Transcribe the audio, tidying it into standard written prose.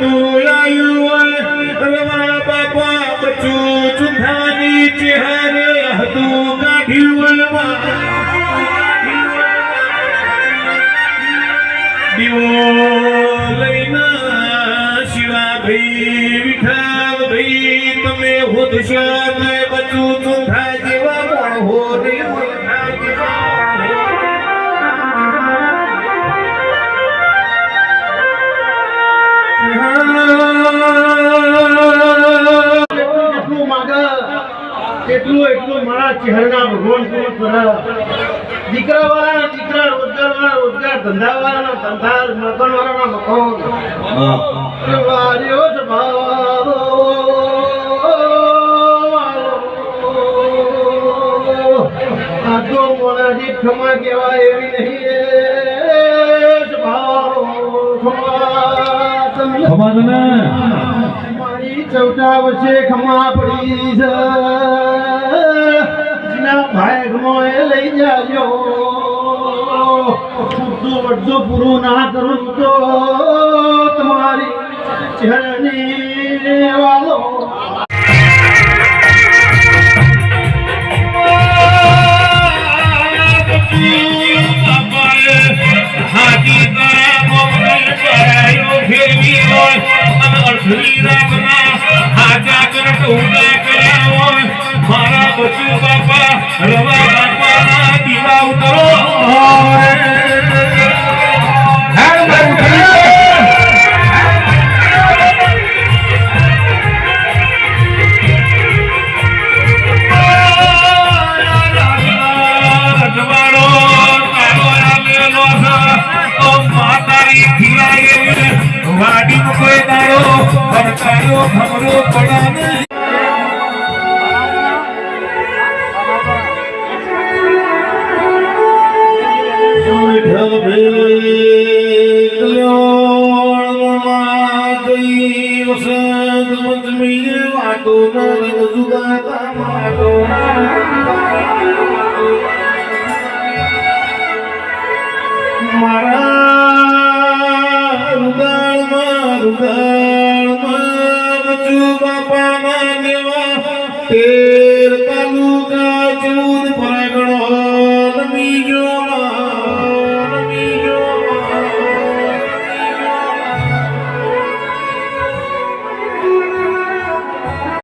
તું આયુ રવા બાપા બચું ચુંધાની ચહેરે હતું કાઢ્યું દીવો લઈને શિવા ભાઈ વિઠાલ ભાઈ તમે હોદશો બચું ચુંધા જેવા મોહો રે એટલું મારા ચહેરા ભગવાન પૂરું કરે દીકરા વાળાના દીકરા રોજગાર વાળા રોજગાર ધંધા વાળાના ધંધા મકાન વાળાના મકાન વાર્યો છે ભાવો આ તો મોનાજી ખમા કહેવાય એવી નહીં ભાવો ખમા મારી ચૌટા વર્ષે ખમા પડી છે ભાઈ એ લઈ જાજો પૂરતું પૂરું ના કરું તો તમારી ચહેરાની વાલો મારા બચુ બાપા રવા બાપા દીવા ઉતરો વાડી કોઈ દાડો ભડકાયો ભમરો પડાને બાપા ના દેવા